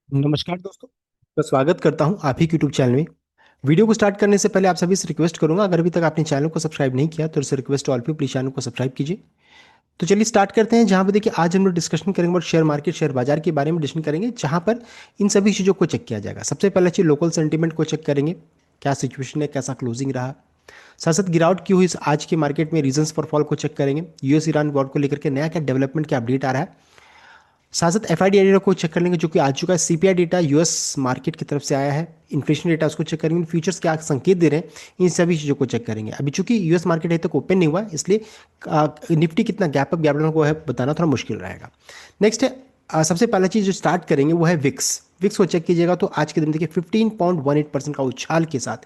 नमस्कार दोस्तों। मैं स्वागत करता हूं आप ही के यूट्यूब चैनल में। वीडियो को स्टार्ट करने से पहले आप सभी से रिक्वेस्ट करूंगा, अगर अभी तक आपने चैनल को सब्सक्राइब नहीं किया तो इससे रिक्वेस्ट ऑल पे प्लीज चैनल को सब्सक्राइब कीजिए। तो चलिए स्टार्ट करते हैं। जहां पर देखिए आज हम लोग डिस्कशन करेंगे और शेयर मार्केट शेयर बाजार के बारे में डिस्कशन करेंगे, जहां पर इन सभी चीज़ों को चेक किया जाएगा। सबसे पहले चीज लोकल सेंटीमेंट को चेक करेंगे, क्या सिचुएशन है, कैसा क्लोजिंग रहा। साथ साथ गिरावट की हुई इस आज के मार्केट में रीजंस फॉर फॉल को चेक करेंगे। यूएस ईरान वॉर को लेकर के नया क्या डेवलपमेंट, क्या अपडेट आ रहा है। साथ साथ एफआईडी डेटा को चेक कर लेंगे जो कि आ चुका है। सीपीआई डेटा यूएस मार्केट की तरफ से आया है। इन्फ्लेशन डेटा उसको चेक करेंगे। फ्यूचर्स क्या संकेत दे रहे हैं, इन सभी चीज़ों को चेक करेंगे। अभी चूंकि यूएस मार्केट अभी तक ओपन नहीं हुआ है, इसलिए निफ्टी कितना गैप अप गैप डाउन को है बताना थोड़ा मुश्किल रहेगा। नेक्स्ट है सबसे पहला चीज़ जो स्टार्ट करेंगे वो है विक्स। विक्स को चेक कीजिएगा तो आज के दिन देखिए 15.18% का उछाल के साथ,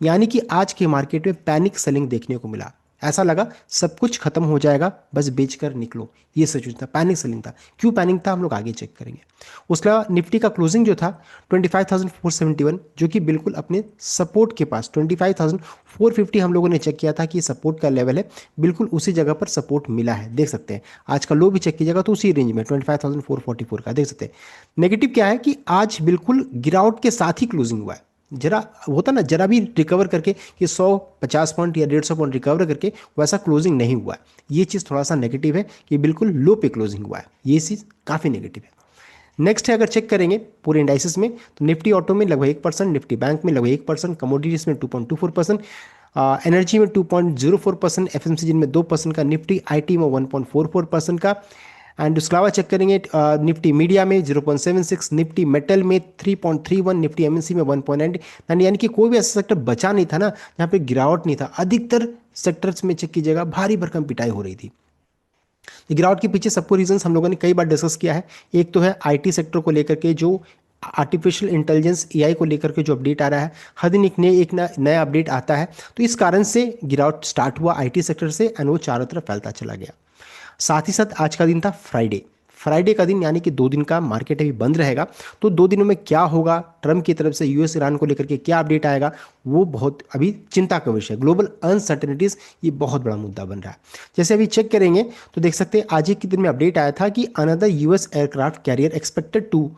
यानी कि आज के मार्केट में पैनिक सेलिंग देखने को मिला। ऐसा लगा सब कुछ खत्म हो जाएगा, बस बेचकर निकलो। ये सिचुएशन था, पैनिक सेलिंग था। क्यों पैनिक था हम लोग आगे चेक करेंगे। उसके अलावा निफ्टी का क्लोजिंग जो था 25,471, जो कि बिल्कुल अपने सपोर्ट के पास 25,450 हम लोगों ने चेक किया था कि सपोर्ट का लेवल है। बिल्कुल उसी जगह पर सपोर्ट मिला है, देख सकते हैं। आज का लो भी चेक कीजिएगा तो उसी रेंज में 25,444 का देख सकते हैं। नेगेटिव क्या है कि आज बिल्कुल गिरावट के साथ ही क्लोजिंग हुआ है। जरा होता ना, जरा भी रिकवर करके कि 150 पॉइंट या 150 पॉइंट रिकवर करके वैसा क्लोजिंग नहीं हुआ है। ये चीज़ थोड़ा सा नेगेटिव है कि बिल्कुल लो पे क्लोजिंग हुआ है। ये चीज़ काफ़ी नेगेटिव है। नेक्स्ट है, अगर चेक करेंगे पूरे इंडाइसिस में तो निफ्टी ऑटो में लगभग 1%, निफ्टी बैंक में लगभग 1%, कमोडिटीज में 2.24%, एनर्जी में 2.04%, एफएमसीजी में 2% का, निफ्टी आईटी में 1.44% का। एंड उसके अलावा चेक करेंगे निफ्टी मीडिया में 0.76, निफ्टी मेटल में 3.31, निफ्टी एमएनसी में 1.9। यानी कि कोई भी ऐसा सेक्टर बचा नहीं था ना जहाँ पे गिरावट नहीं था। अधिकतर सेक्टर्स में चेक कीजिएगा भारी भरकम पिटाई हो रही थी। तो गिरावट के पीछे सबको रीजंस हम लोगों ने कई बार डिस्कस किया है। एक तो है आईटी सेक्टर को लेकर के जो आर्टिफिशियल इंटेलिजेंस एआई को लेकर के जो अपडेट आ रहा है, हर दिन एक नया अपडेट आता है। तो इस कारण से गिरावट स्टार्ट हुआ आईटी सेक्टर से एंड वो चारों तरफ फैलता चला गया। साथ ही साथ आज का दिन था फ्राइडे। फ्राइडे का दिन यानी कि 2 दिन का मार्केट अभी बंद रहेगा। तो 2 दिनों में क्या होगा, ट्रम्प की तरफ से यूएस ईरान को लेकर के क्या अपडेट आएगा, वो बहुत अभी चिंता का विषय है। ग्लोबल अनसर्टेनिटीज ये बहुत बड़ा मुद्दा बन रहा है। जैसे अभी चेक करेंगे तो देख सकते हैं आज ही के दिन में अपडेट आया था कि another US aircraft carrier expected to,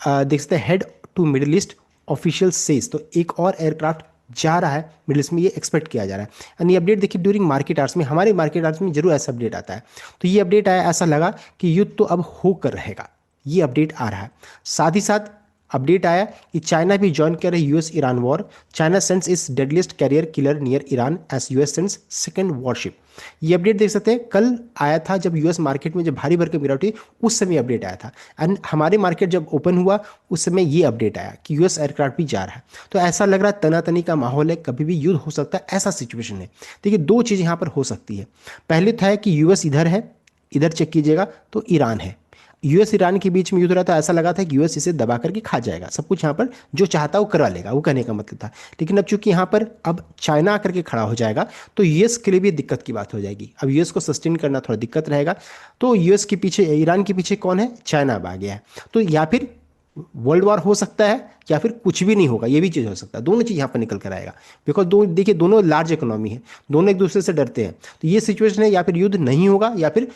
देख सकते हैं, head to Middle East official says. तो एक और एयरक्राफ्ट जा रहा है मिडिल ईस्ट में, ये एक्सपेक्ट किया जा रहा है। एंड ये अपडेट देखिए ड्यूरिंग मार्केट आवर्स में, हमारे मार्केट आवर्स में जरूर ऐसा अपडेट आता है। तो ये अपडेट आया, ऐसा लगा कि युद्ध तो अब होकर रहेगा। ये अपडेट आ रहा है। साथ ही साथ अपडेट आया कि चाइना भी ज्वाइन कर रही US Iran war. China sends its deadliest carrier killer near Iran as US sends second warship. ये अपडेट देख सकते हैं, कल आया था जब यूएस मार्केट में जब भारी भरकम गिरावट हुई, उस समय अपडेट आया था। एंड हमारे मार्केट जब ओपन हुआ उस समय ये अपडेट आया कि यूएस एयरक्राफ्ट भी जा रहा है। तो ऐसा लग रहा है तनातनी का माहौल है, कभी भी युद्ध हो सकता है, ऐसा सिचुएशन है। देखिए दो चीज़ यहाँ पर हो सकती है। पहले तो है कि यूएस इधर है, इधर चेक कीजिएगा तो ईरान है। यूएस ईरान के बीच में युद्ध रहा था, ऐसा लगा था कि यूएस इसे दबा करके खा जाएगा, सब कुछ यहाँ पर जो चाहता वो करवा लेगा, वो कहने का मतलब था। लेकिन अब चूंकि यहाँ पर अब चाइना आकर के खड़ा हो जाएगा तो यूएस के लिए भी दिक्कत की बात हो जाएगी। अब यूएस को सस्टेन करना थोड़ा दिक्कत रहेगा। तो यूएस के पीछे, ईरान के पीछे कौन है, चाइना अब आ गया है। तो या फिर वर्ल्ड वॉर हो सकता है या फिर कुछ भी नहीं होगा, ये भी चीज़ हो सकता है। दोनों चीज़ यहाँ पर निकल कर आएगा। बिकॉज दो देखिए दोनों लार्ज इकोनॉमी है, दोनों एक दूसरे से डरते हैं। तो ये सिचुएशन है, या फिर युद्ध नहीं होगा या फिर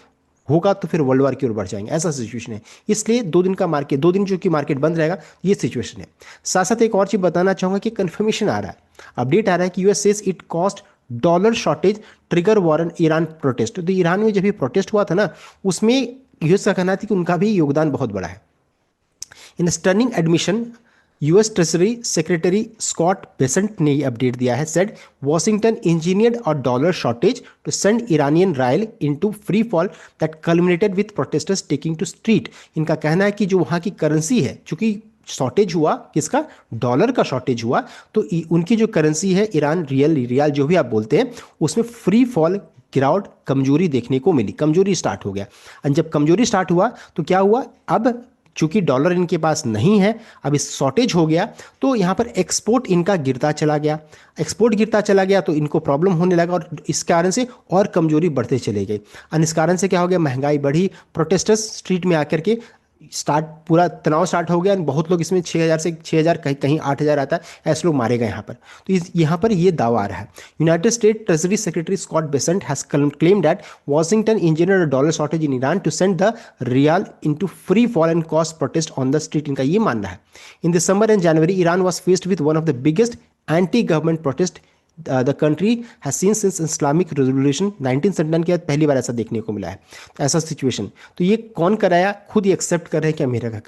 होगा तो फिर वर्ल्ड वार की ओर बढ़ जाएंगे, ऐसा सिचुएशन है। इसलिए 2 दिन का मार्केट, 2 दिन जो कि मार्केट बंद रहेगा, ये सिचुएशन है। साथ साथ एक और चीज बताना चाहूंगा कि कंफर्मेशन आ रहा है, अपडेट आ रहा है कि US says it cost dollar shortage trigger war in Iran protest. तो ईरान में जब ये प्रोटेस्ट हुआ था ना, उसमें यूएस का कहना था कि उनका भी योगदान बहुत बड़ा है। In stunning admission, US Treasury Secretary Scott Bessent ने अपडेट दिया है। सेड वॉशिंगटन इंजीनियर्ड और dollar shortage to send Iranian rial into free fall that culminated with protesters taking to street. इनका कहना है कि जो वहाँ की करेंसी है, चूंकि शॉर्टेज हुआ किसका, डॉलर का शॉर्टेज हुआ, तो उनकी जो करेंसी है ईरान रियाल जो भी आप बोलते हैं, उसमें फ्री फॉल, गिरावट, कमजोरी देखने को मिली, कमजोरी स्टार्ट हो गया। और जब कमजोरी स्टार्ट हुआ तो क्या हुआ, अब चूंकि डॉलर इनके पास नहीं है, अब इस शॉर्टेज हो गया, तो यहाँ पर एक्सपोर्ट इनका गिरता चला गया। एक्सपोर्ट गिरता चला गया तो इनको प्रॉब्लम होने लगा और इस कारण से और कमजोरी बढ़ते चले गए। और इस कारण से क्या हो गया, महंगाई बढ़ी, प्रोटेस्टर्स स्ट्रीट में आकर के स्टार्ट पूरा तनाव स्टार्ट हो गया और बहुत लोग इसमें 6,000 से 6,000 कहीं कहीं 8,000 आता है, ऐसे लोग मारे गए यहाँ पर। तो यहाँ पर ये दावा आ रहा है। United States Treasury Secretary Scott Bessent has claimed that Washington engineer a dollar shortage in Iran to send the rial into free fall and cost protest on the street. इनका ये मानना है। In December and January Iran was faced with one of the biggest anti government protest the country has seen since Islamic revolution 1979 के बाद पहली बार ऐसा देखने को मिला है। तो ऐसा सिचुएशन, तो ये कौन कराया? खुद ही एक्सेप्ट कर रहे हैं कि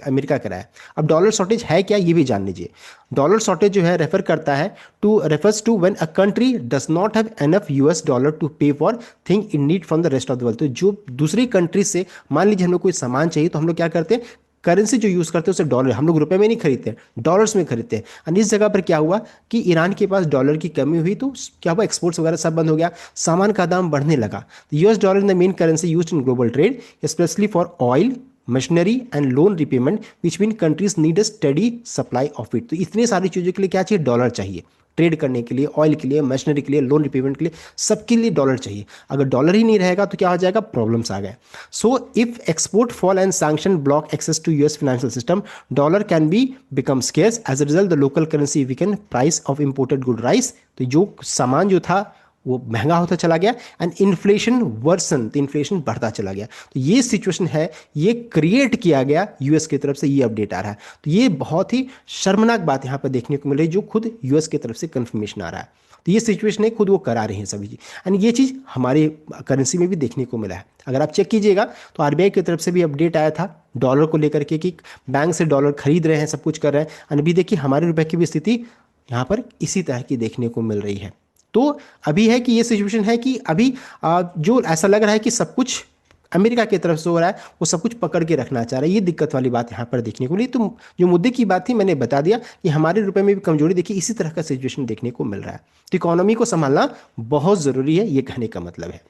अमेरिका कराया। अब डॉलर शॉर्टेज है क्या, ये भी जान लीजिए। डॉलर शॉर्टेज जो है रेफर करता है refers to when a country does not have enough US dollar to pay for thing in need from the rest of the world. तो जो दूसरी कंट्री से, मान लीजिए हम लोग कोई सामान चाहिए तो हम लोग क्या करते हैं, करेंसी जो यूज करते हैं उसे डॉलर, हम लोग रुपए में नहीं खरीदते, डॉलर्स में खरीदते हैं। और इस जगह पर क्या हुआ कि ईरान के पास डॉलर की कमी हुई तो क्या हुआ, एक्सपोर्ट्स वगैरह सब बंद हो गया, सामान का दाम बढ़ने लगा। US dollar in the main currency used in global trade, specially for oil, machinery and loan repayment, which mean countries need a study supply of it. तो इतनी सारी चीज़ों के लिए क्या चाहिए, डॉलर चाहिए। ट्रेड करने के लिए, ऑयल के लिए, मशीनरी के लिए, लोन रिपेमेंट के लिए, सबके लिए डॉलर चाहिए। अगर डॉलर ही नहीं रहेगा तो क्या हो जाएगा, प्रॉब्लम्स आ गए। So if export fall and sanction block access to US financial system, dollar can be become scarce, as a result the local currency weaken, price of imported good rise. तो जो सामान जो था वो महंगा होता चला गया एंड इन्फ्लेशन वर्सन, तो इन्फ्लेशन बढ़ता चला गया। तो ये सिचुएशन है, ये क्रिएट किया गया यूएस की तरफ से, ये अपडेट आ रहा है। तो ये बहुत ही शर्मनाक बात यहाँ पर देखने को मिल रही है, जो खुद यूएस की तरफ से कंफर्मेशन आ रहा है। तो ये सिचुएशन है, खुद वो करा रहे हैं सभी चीज, एंड ये चीज़ हमारे करेंसी में भी देखने को मिला है। अगर आप चेक कीजिएगा तो आरबीआई की तरफ से भी अपडेट आया था डॉलर को लेकर के कि बैंक से डॉलर खरीद रहे हैं, सब कुछ कर रहे हैं। एंड अभी देखिए हमारे रुपए की भी स्थिति यहाँ पर इसी तरह की देखने को मिल रही है। तो अभी है कि ये सिचुएशन है कि अभी जो ऐसा लग रहा है कि सब कुछ अमेरिका की तरफ से हो रहा है, वो सब कुछ पकड़ के रखना चाह रहा है। ये दिक्कत वाली बात यहाँ पर देखने को मिली। तो जो मुद्दे की बात थी मैंने बता दिया कि हमारे रुपए में भी कमजोरी देखिए, इसी तरह का सिचुएशन देखने को मिल रहा है। तो इकोनॉमी को संभालना बहुत ज़रूरी है, ये कहने का मतलब है।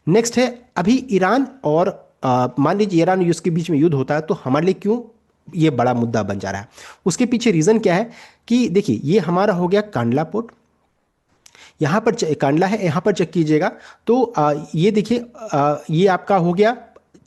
नेक्स्ट है, अभी ईरान और मान लीजिए ईरान और यूएस के बीच में युद्ध होता है तो हमारे लिए क्यों ये बड़ा मुद्दा बन जा रहा है? उसके पीछे रीज़न क्या है कि देखिए, ये हमारा हो गया कांडला पोर्ट, यहाँ पर कांडला है, यहाँ पर चेक कीजिएगा तो ये देखिए ये आपका हो गया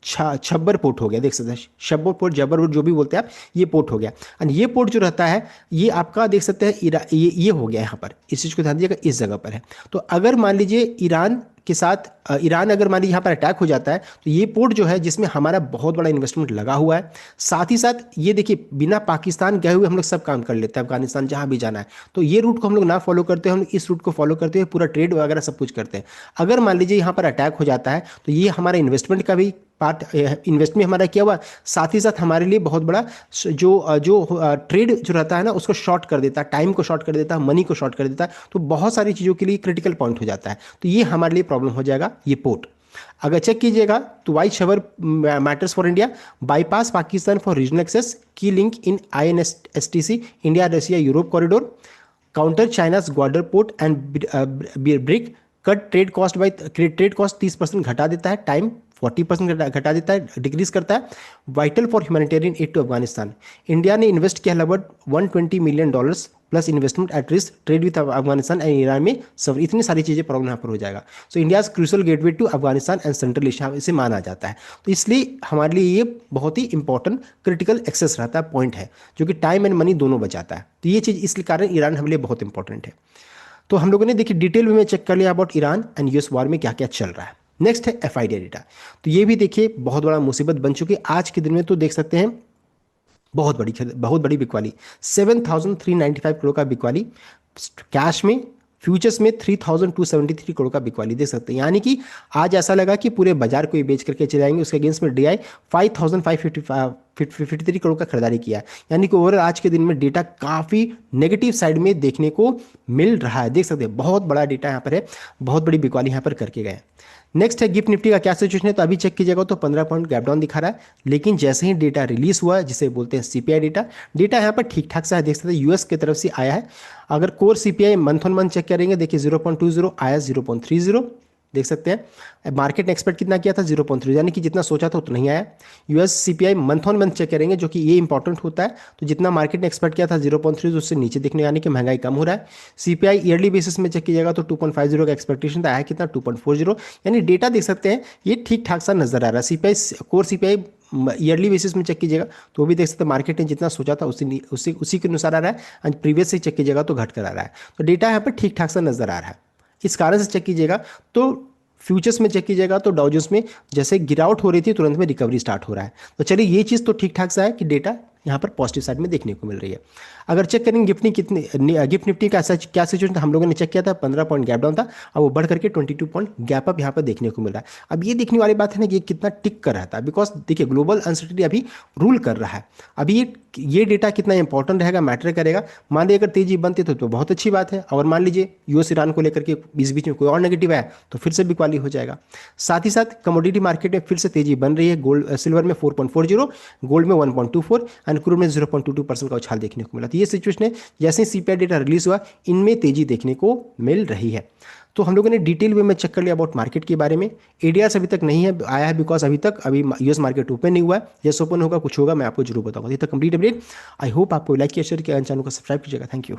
छब्बर पोर्ट हो गया, देख सकते हैं छब्बर पोर्ट, जबर पोर्ट, जो भी बोलते हैं आप, ये पोर्ट हो गया। एंड ये पोर्ट जो रहता है ये आपका देख सकते हैं ये हो गया यहाँ पर, इस चीज़ को ध्यान दीजिएगा, इस जगह पर है। तो अगर मान लीजिए ईरान के साथ ईरान अगर मान लीजिए यहाँ पर अटैक हो जाता है तो ये पोर्ट जो है जिसमें हमारा बहुत बड़ा इन्वेस्टमेंट लगा हुआ है, साथ ही साथ ये देखिए बिना पाकिस्तान गए हुए हम लोग सब काम कर लेते हैं, अफगानिस्तान जहाँ भी जाना है तो ये रूट को हम लोग ना फॉलो करते हैं, हम लोग इस रूट को फॉलो करते हुए पूरा ट्रेड वगैरह सब कुछ करते हैं। अगर मान लीजिए यहाँ पर अटैक हो जाता है तो ये हमारा इन्वेस्टमेंट का भी पार्ट, इन्वेस्टमेंट हमारा किया हुआ, साथ ही साथ हमारे लिए बहुत बड़ा जो जो ट्रेड जो रहता है ना उसको शॉर्ट कर देता है, टाइम को शॉर्ट कर देता है, मनी को शॉर्ट कर देता है, तो बहुत सारी चीज़ों के लिए क्रिटिकल पॉइंट हो जाता है। तो ये हमारे लिए प्रॉब्लम हो जाएगा ये पोर्ट। अगर चेक कीजिएगा तो why Chabahar matters for India, bypass Pakistan for regional access, key link in INSTC, India Russia Europe corridor, counter China's Gwadar port and BRIC, cut trade cost by trade cost 30% घटा देता है, time 40% घटा देता है, decrease करता है, vital for humanitarian aid to Afghanistan. India ने invest किया लगभग $120 million plus investment at risk, trade with Afghanistan and Iran में सब, इतनी सारी चीज़ें प्रॉब्लम यहाँ पर हो जाएगा। So India crucial gateway to Afghanistan and Central Asia इसे माना जाता है। तो इसलिए हमारे लिए ये बहुत ही इंपॉर्टेंट क्रिटिकल एक्सेस रहता है, पॉइंट है जो कि टाइम एंड मनी दोनों बचाता है। तो ये चीज़ इसलिए कारण ईरान हमारे लिए बहुत इंपॉर्टेंट है। तो हम लोगों ने देखिए डिटेल में चेक कर लिया about Iran and US war में क्या क्या चल रहा है। नेक्स्ट है FIDI डेटा। तो ये भी देखिए बहुत बड़ा मुसीबत बन चुकी है आज के दिन में। तो देख सकते हैं बहुत बड़ी बिकवाली, 7,395 करोड़ का बिकवाली कैश में, फ्यूचर्स में 3,273 करोड़ का बिकवाली देख सकते हैं। यानी कि आज ऐसा लगा कि पूरे बाजार को ये बेच करके चले जाएंगे। उसके अगेंस्ट में DI 5,553 करोड़ का खरीदारी किया है। यानी कि ओवरऑल आज के दिन में डेटा काफ़ी नेगेटिव साइड में देखने को मिल रहा है, देख सकते हैं बहुत बड़ा डेटा यहाँ पर है, बहुत बड़ी बिकवाली यहाँ पर करके गए। नेक्स्ट है गिफ्ट निफ्टी का क्या सिचुएशन है। तो अभी चेक कीजिएगा तो 15 पॉइंट गैप डाउन दिखा रहा है, लेकिन जैसे ही डेटा रिलीज हुआ जिसे बोलते हैं CPI डेटा यहाँ पर ठीक ठाक सा है, देख सकते हैं यूएस की तरफ से आया है। अगर core CPI month on month check करेंगे देखिए 0.20 आया, 0.30 देख सकते हैं। मार्केट ने एक्सपेक्ट कितना किया था, 0.3, यानी कि जितना सोचा था उतना नहीं आया। US CPI month on month check करेंगे जो कि ये इंपॉर्टेंट होता है, तो जितना मार्केट ने एक्सपेक्ट किया था 0.3 उससे नीचे दिखने, यानी कि महंगाई कम हो रहा है। CPI ईयरली बेसिस में चेक कीजिएगा तो 2.50 का एक्सपेक्टेशन था, आया कितना 2.40, यानी डेटा देख सकते हैं ये ठीक ठाक सा नजर आ रहा है। CPI core CPI yearly basis में चेक कीजिएगा तो वो भी देख सकते हैं मार्केट ने जितना सोचा था उसी उसी उसी के अनुसार आ रहा है, एंड प्रीवियस से चेक कीजिएगा तो घट कर आ रहा है। तो डेटा यहाँ पर ठीक ठाक सा नजर आ रहा है। इस कारण से चेक कीजिएगा। तो फ्यूचर्स में चेक कीजिएगा तो डाउ जोन्स में जैसे गिरावट हो रही थी तुरंत में रिकवरी स्टार्ट हो रहा है। तो चलिए ये चीज़ तो ठीक ठाक सा है कि डेटा यहाँ पर पॉजिटिव साइड में देखने को मिल रही है। अगर चेक करेंगे गिफ्ट निफ्टी का ऐसा क्या सिचुएशन था, हम लोगों ने चेक किया था 15 पॉइंट गैप डाउन था, अब वो बढ़ करके 22 पॉइंट गैप अप यहाँ पर देखने को मिल रहा है। अब ये देखने वाली बात है ना कि ये कितना टिक कर रहा था, बिकॉज देखिए ग्लोबल अनसर्टेनिटी अभी रूल कर रहा है। अभी ये डेटा कितना इंपॉर्टेंट रहेगा, मैटर करेगा। मान लीजिए अगर तेजी बनती तो बहुत अच्छी बात है, और मान लीजिए यूएस ईरान को लेकर के बीच बीच में कोई और नेगेटिव है तो फिर से बिकवाली हो जाएगा। साथ ही साथ कमोडिटी मार्केट में फिर से तेजी बन रही है। गोल्ड सिल्वर में 4.40, गोल्ड में 1.24 एंड क्रूड में 0.22% का उछाल देखने को मिला। तो ये सिचुएशन है, जैसे ही सीपीआई डेटा रिलीज हुआ इनमें तेजी देखने को मिल रही है। तो हम लोगों ने डिटेल वे में चेक कर लिया अबाउट मार्केट के बारे में। एडीआर अभी तक नहीं है आया है, बिकॉज अभी यूएस मार्केट ओपन नहीं हुआ है। जैसे ओपन होगा कुछ होगा मैं आपको जरूर बताऊंगा। ये तक कंप्लीट अपडेट। आई होप आपको लाइक किया, शेयर किया, चैनल को सब्सक्राइब कीजिएगा। Thank you.